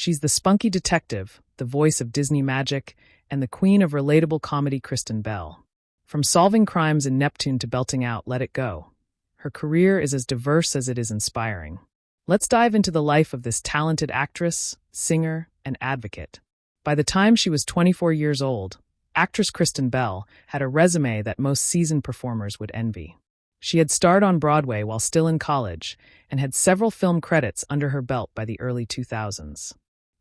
She's the spunky detective, the voice of Disney magic, and the queen of relatable comedy Kristen Bell. From solving crimes in Neptune to belting out Let It Go, her career is as diverse as it is inspiring. Let's dive into the life of this talented actress, singer, and advocate. By the time she was 24 years old, actress Kristen Bell had a resume that most seasoned performers would envy. She had starred on Broadway while still in college and had several film credits under her belt by the early 2000s.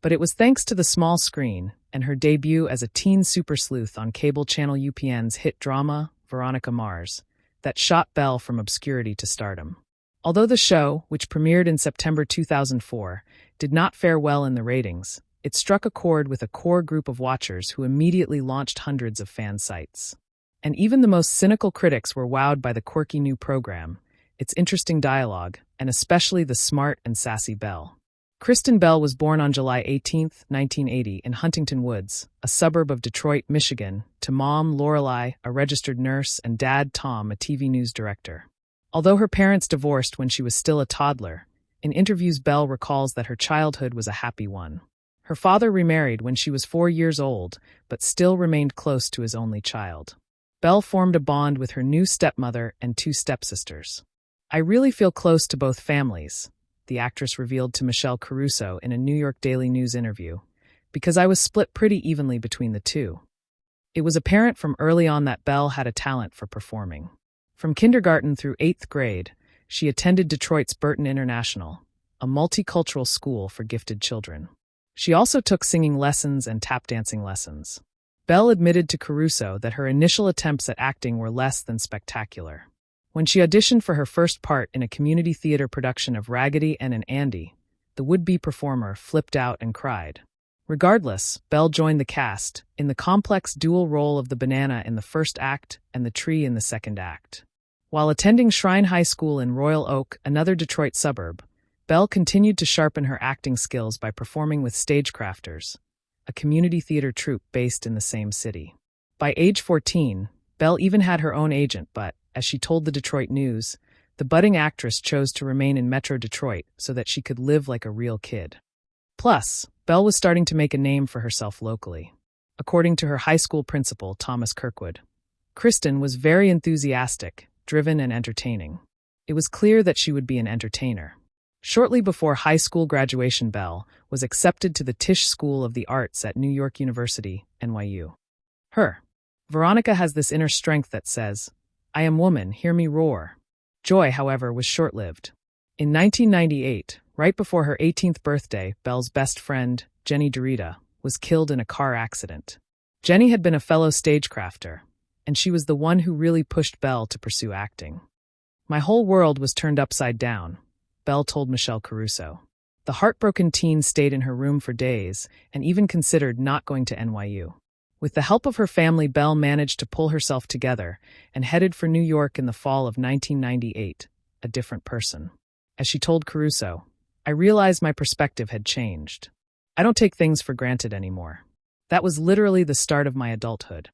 But it was thanks to the small screen and her debut as a teen super sleuth on cable channel UPN's hit drama, Veronica Mars, that shot Bell from obscurity to stardom. Although the show, which premiered in September 2004, did not fare well in the ratings, it struck a chord with a core group of watchers who immediately launched hundreds of fan sites. And even the most cynical critics were wowed by the quirky new program, its interesting dialogue, and especially the smart and sassy Bell. Kristen Bell was born on July 18, 1980, in Huntington Woods, a suburb of Detroit, Michigan, to mom Lorelei, a registered nurse, and dad Tom, a TV news director. Although her parents divorced when she was still a toddler, in interviews Bell recalls that her childhood was a happy one. Her father remarried when she was 4 years old, but still remained close to his only child. Bell formed a bond with her new stepmother and 2 stepsisters. "I really feel close to both families," the actress revealed to Michelle Caruso in a New York Daily News interview, "because I was split pretty evenly between the two." It was apparent from early on that Bell had a talent for performing. From kindergarten through 8th grade, she attended Detroit's Burton International, a multicultural school for gifted children. She also took singing lessons and tap dancing lessons. Bell admitted to Caruso that her initial attempts at acting were less than spectacular. When she auditioned for her first part in a community theater production of Raggedy Ann and Andy, the would-be performer flipped out and cried. Regardless, Bell joined the cast, in the complex dual role of the banana in the first act and the tree in the second act. While attending Shrine High School in Royal Oak, another Detroit suburb, Bell continued to sharpen her acting skills by performing with Stagecrafters, a community theater troupe based in the same city. By age 14, Bell even had her own agent, but, as she told the Detroit News, the budding actress chose to remain in Metro Detroit so that she could live like a real kid. Plus, Bell was starting to make a name for herself locally. According to her high school principal, Thomas Kirkwood, Kristen was very enthusiastic, driven, and entertaining. It was clear that she would be an entertainer. Shortly before high school graduation, Bell was accepted to the Tisch School of the Arts at New York University, NYU. Veronica has this inner strength that says, "I am woman, hear me roar." Joy, however, was short-lived. In 1998, right before her 18th birthday, Bell's best friend, Jenny Dorita, was killed in a car accident. Jenny had been a fellow stagecrafter, and she was the one who really pushed Bell to pursue acting. "My whole world was turned upside down," Bell told Michelle Caruso. The heartbroken teen stayed in her room for days and even considered not going to NYU. With the help of her family, Bell managed to pull herself together and headed for New York in the fall of 1998, a different person. As she told Caruso, "I realized my perspective had changed. I don't take things for granted anymore. That was literally the start of my adulthood."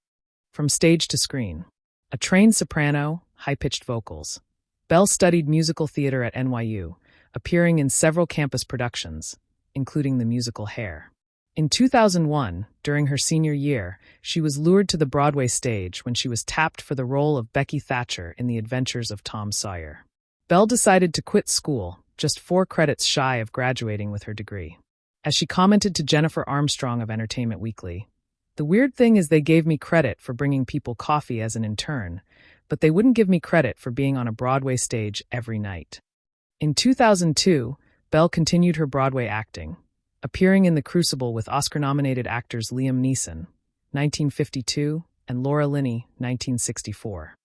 From stage to screen. A trained soprano, high-pitched vocals, Bell studied musical theater at NYU, appearing in several campus productions, including the musical Hair. In 2001, during her senior year, she was lured to the Broadway stage when she was tapped for the role of Becky Thatcher in The Adventures of Tom Sawyer. Bell decided to quit school, just 4 credits shy of graduating with her degree. As she commented to Jennifer Armstrong of Entertainment Weekly, "The weird thing is they gave me credit for bringing people coffee as an intern, but they wouldn't give me credit for being on a Broadway stage every night." In 2002, Bell continued her Broadway acting, appearing in The Crucible with Oscar-nominated actors Liam Neeson, 1952, and Laura Linney, 1964.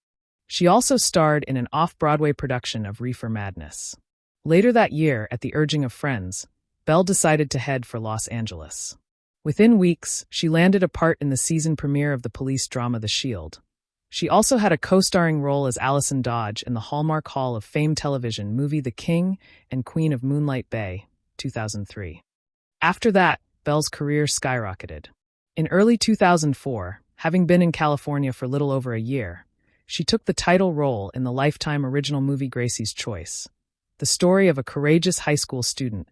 She also starred in an off-Broadway production of Reefer Madness. Later that year, at the urging of friends, Bell decided to head for Los Angeles. Within weeks, she landed a part in the season premiere of the police drama The Shield. She also had a co-starring role as Allison Dodge in the Hallmark Hall of Fame television movie The King and Queen of Moonlight Bay, 2003. After that, Bell's career skyrocketed. In early 2004, having been in California for little over a year, she took the title role in the Lifetime original movie Gracie's Choice, the story of a courageous high school student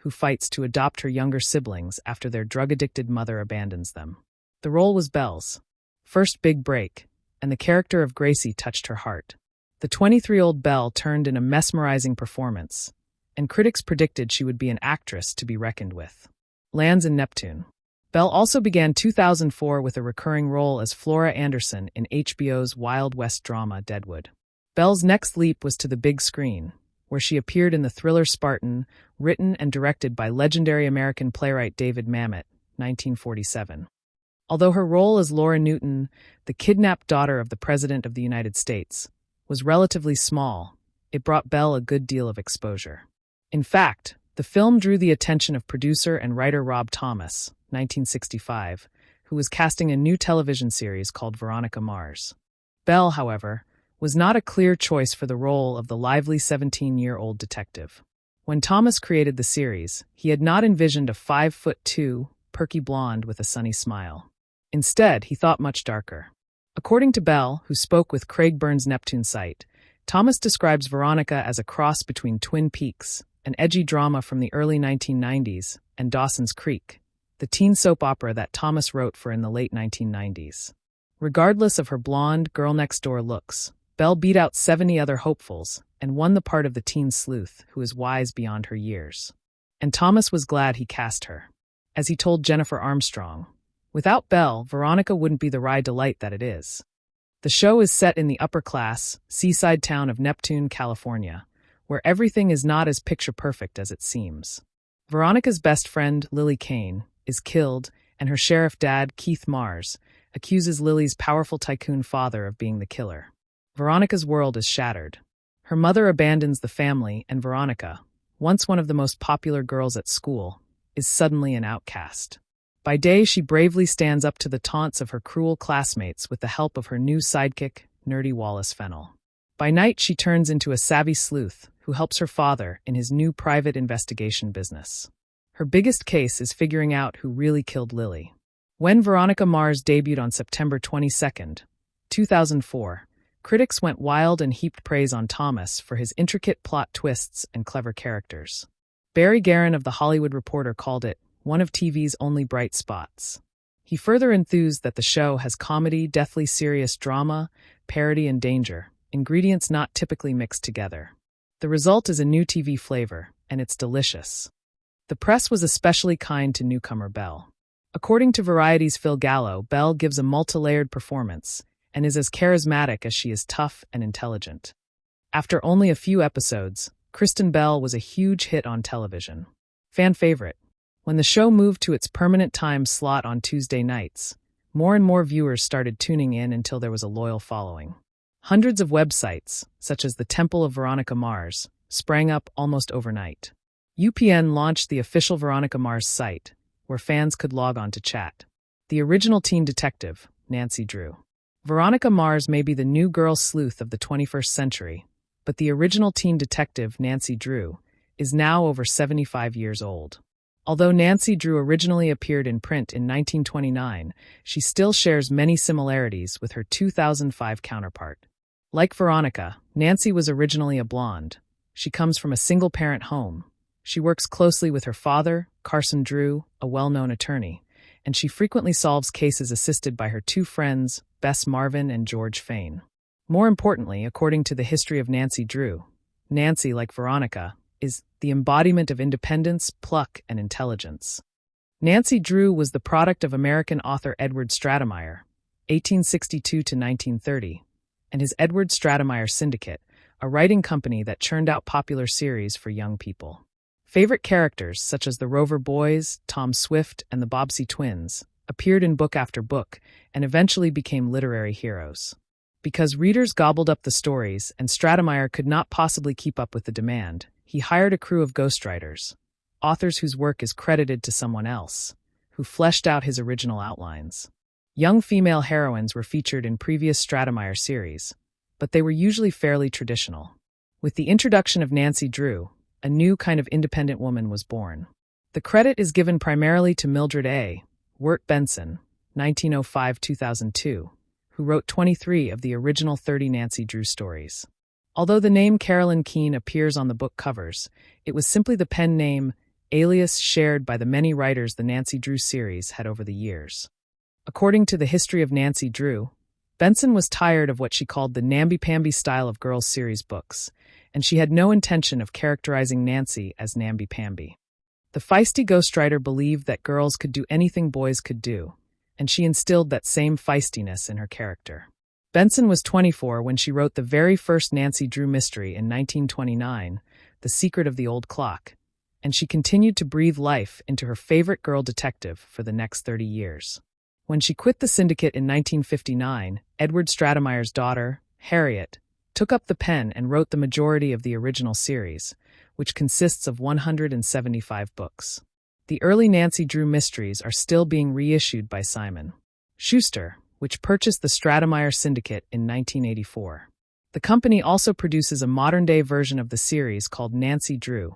who fights to adopt her younger siblings after their drug-addicted mother abandons them. The role was Bell's first big break, and the character of Gracie touched her heart. The 23-year-old Bell turned in a mesmerizing performance, and critics predicted she would be an actress to be reckoned with. Lands in Neptune. Bell also began 2004 with a recurring role as Flora Anderson in HBO's Wild West drama Deadwood. Bell's next leap was to the big screen, where she appeared in the thriller Spartan, written and directed by legendary American playwright David Mamet, 1947. Although her role as Laura Newton, the kidnapped daughter of the President of the United States, was relatively small, it brought Bell a good deal of exposure. In fact, the film drew the attention of producer and writer Rob Thomas, 1965, who was casting a new television series called Veronica Mars. Bell, however, was not a clear choice for the role of the lively 17-year-old detective. When Thomas created the series, he had not envisioned a 5'2", perky blonde with a sunny smile. Instead, he thought much darker. According to Bell, who spoke with Craig Burns' Neptune site, Thomas describes Veronica as a cross between Twin Peaks, an edgy drama from the early 1990s, and Dawson's Creek, the teen soap opera that Thomas wrote for in the late 1990s. Regardless of her blonde, girl-next-door looks, Bell beat out 70 other hopefuls and won the part of the teen sleuth who is wise beyond her years. And Thomas was glad he cast her. As he told Jennifer Armstrong, "Without Bell, Veronica wouldn't be the ride delight that it is." The show is set in the upper-class, seaside town of Neptune, California, where everything is not as picture-perfect as it seems. Veronica's best friend, Lily Kane, is killed, and her sheriff dad, Keith Mars, accuses Lily's powerful tycoon father of being the killer. Veronica's world is shattered. Her mother abandons the family, and Veronica, once one of the most popular girls at school, is suddenly an outcast. By day, she bravely stands up to the taunts of her cruel classmates with the help of her new sidekick, nerdy Wallace Fennell. By night, she turns into a savvy sleuth who helps her father in his new private investigation business. Her biggest case is figuring out who really killed Lily. When Veronica Mars debuted on September 22, 2004, critics went wild and heaped praise on Thomas for his intricate plot twists and clever characters. Barry Guerin of The Hollywood Reporter called it one of TV's only bright spots. He further enthused that the show has comedy, deathly serious drama, parody, and danger, ingredients not typically mixed together. The result is a new TV flavor, and it's delicious. The press was especially kind to newcomer Bell. According to Variety's Phil Gallo, Bell gives a multi-layered performance and is as charismatic as she is tough and intelligent. After only a few episodes, Kristen Bell was a huge hit on television. Fan favorite. When the show moved to its permanent time slot on Tuesday nights, more and more viewers started tuning in until there was a loyal following. Hundreds of websites, such as the Temple of Veronica Mars, sprang up almost overnight. UPN launched the official Veronica Mars site, where fans could log on to chat. The original teen detective, Nancy Drew. Veronica Mars may be the new girl sleuth of the 21st century, but the original teen detective, Nancy Drew, is now over 75 years old. Although Nancy Drew originally appeared in print in 1929, she still shares many similarities with her 2005 counterpart. Like Veronica, Nancy was originally a blonde. She comes from a single-parent home. She works closely with her father, Carson Drew, a well-known attorney, and she frequently solves cases assisted by her two friends, Bess Marvin and George Fain. More importantly, according to the history of Nancy Drew, Nancy, like Veronica, is the embodiment of independence, pluck, and intelligence. Nancy Drew was the product of American author Edward Stratemeyer, 1862 to 1930, and his Edward Stratemeyer Syndicate, a writing company that churned out popular series for young people. Favorite characters, such as the Rover Boys, Tom Swift, and the Bobbsey Twins, appeared in book after book and eventually became literary heroes. Because readers gobbled up the stories and Stratemeyer could not possibly keep up with the demand, he hired a crew of ghostwriters, authors whose work is credited to someone else, who fleshed out his original outlines. Young female heroines were featured in previous Stratemeyer series, but they were usually fairly traditional. With the introduction of Nancy Drew, a new kind of independent woman was born. The credit is given primarily to Mildred A. Wirt Benson, 1905-2002, who wrote 23 of the original 30 Nancy Drew stories. Although the name Carolyn Keene appears on the book covers, it was simply the pen name alias shared by the many writers the Nancy Drew series had over the years. According to the History of Nancy Drew, Benson was tired of what she called the namby-pamby style of girls' series books, and she had no intention of characterizing Nancy as namby-pamby. The feisty ghostwriter believed that girls could do anything boys could do, and she instilled that same feistiness in her character. Benson was 24 when she wrote the very first Nancy Drew mystery in 1929, The Secret of the Old Clock, and she continued to breathe life into her favorite girl detective for the next 30 years. When she quit the syndicate in 1959, Edward Stratemeyer's daughter, Harriet, took up the pen and wrote the majority of the original series, which consists of 175 books. The early Nancy Drew mysteries are still being reissued by Simon & Schuster, which purchased the Stratemeyer Syndicate in 1984. The company also produces a modern-day version of the series called Nancy Drew,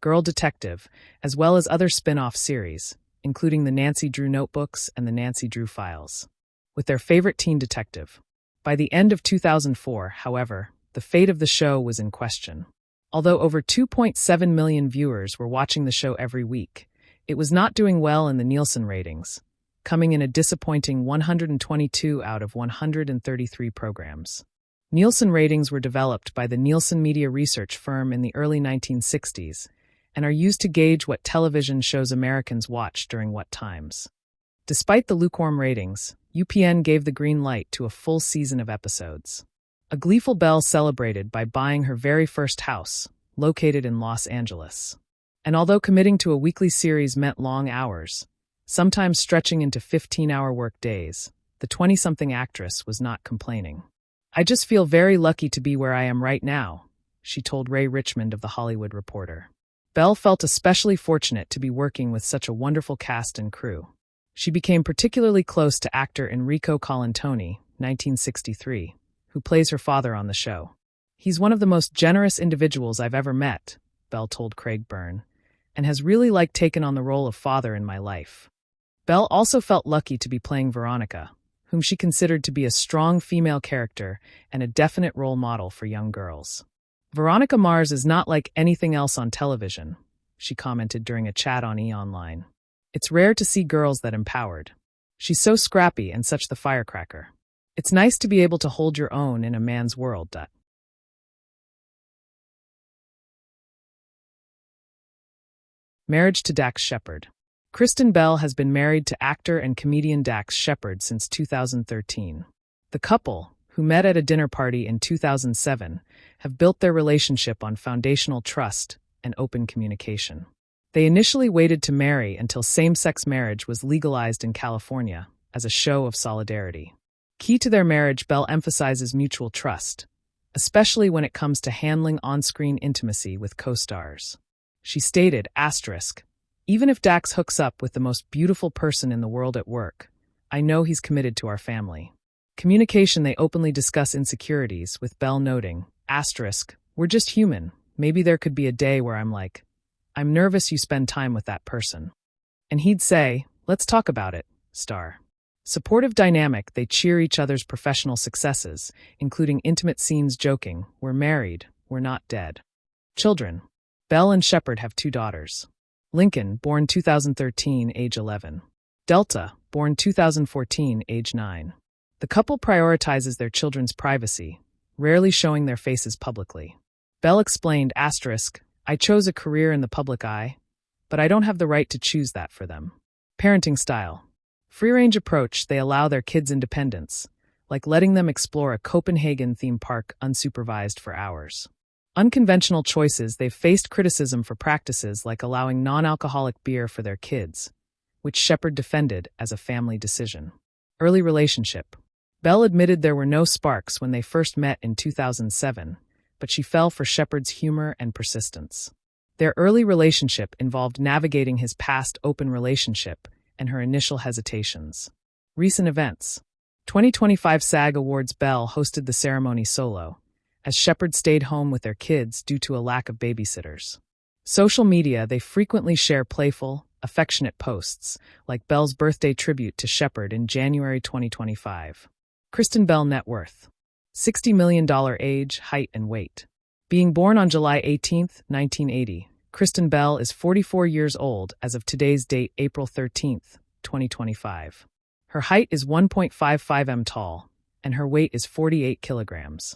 Girl Detective, as well as other spin-off series, including the Nancy Drew Notebooks and the Nancy Drew Files, with their favorite teen detective. By the end of 2004, however, the fate of the show was in question. Although over 2.7 million viewers were watching the show every week, it was not doing well in the Nielsen ratings, coming in a disappointing 122 out of 133 programs. Nielsen ratings were developed by the Nielsen media research firm in the early 1960s and are used to gauge what television shows Americans watch during what times. Despite the lukewarm ratings, UPN gave the green light to a full season of episodes. A gleeful Bell celebrated by buying her very first house, located in Los Angeles. And although committing to a weekly series meant long hours, sometimes stretching into 15-hour work days, the 20-something actress was not complaining. "I just feel very lucky to be where I am right now," she told Ray Richmond of The Hollywood Reporter. Bell felt especially fortunate to be working with such a wonderful cast and crew. She became particularly close to actor Enrico Colantoni, 1963, who plays her father on the show. "He's one of the most generous individuals I've ever met," Bell told Craig Byrne, "and has really taken on the role of father in my life." Bell also felt lucky to be playing Veronica, whom she considered to be a strong female character and a definite role model for young girls. "Veronica Mars is not like anything else on television," she commented during a chat on E! "It's rare to see girls that empowered. She's so scrappy and such the firecracker. It's nice to be able to hold your own in a man's world." Marriage to Dax Shepard. Kristen Bell has been married to actor and comedian Dax Shepard since 2013. The couple, who met at a dinner party in 2007, have built their relationship on foundational trust and open communication. They initially waited to marry until same-sex marriage was legalized in California as a show of solidarity. Key to their marriage, Bell emphasizes mutual trust, especially when it comes to handling on-screen intimacy with co-stars. She stated, "Even if Dax hooks up with the most beautiful person in the world at work, I know he's committed to our family." Communication: they openly discuss insecurities, with Bell noting, "We're just human. Maybe there could be a day where I'm nervous you spend time with that person." And he'd say, "Let's talk about it, star." Supportive dynamic: they cheer each other's professional successes, including intimate scenes, joking, "We're married, we're not dead." Children: Bell and Shepard have 2 daughters. Lincoln, born 2013, age 11. Delta, born 2014, age 9. The couple prioritizes their children's privacy, rarely showing their faces publicly. Bell explained, "I chose a career in the public eye, but I don't have the right to choose that for them." Parenting style: free-range approach: they allow their kids independence, like letting them explore a Copenhagen theme park unsupervised for hours. Unconventional choices: they've faced criticism for practices like allowing non-alcoholic beer for their kids, which Shepard defended as a family decision. Early relationship: Bell admitted there were no sparks when they first met in 2007, but she fell for Shepard's humor and persistence. Their early relationship involved navigating his past open relationship and her initial hesitations. Recent events: 2025 SAG Awards. Bell hosted the ceremony solo, as Shepard stayed home with their kids due to a lack of babysitters. Social media: they frequently share playful, affectionate posts, like Bell's birthday tribute to Shepard in January 2025. Kristen Bell net worth: $60 million. Age, height, and weight. Being born on July 18, 1980, Kristen Bell is 44 years old as of today's date, April 13th, 2025. Her height is 1.55 m tall, and her weight is 48 kilograms.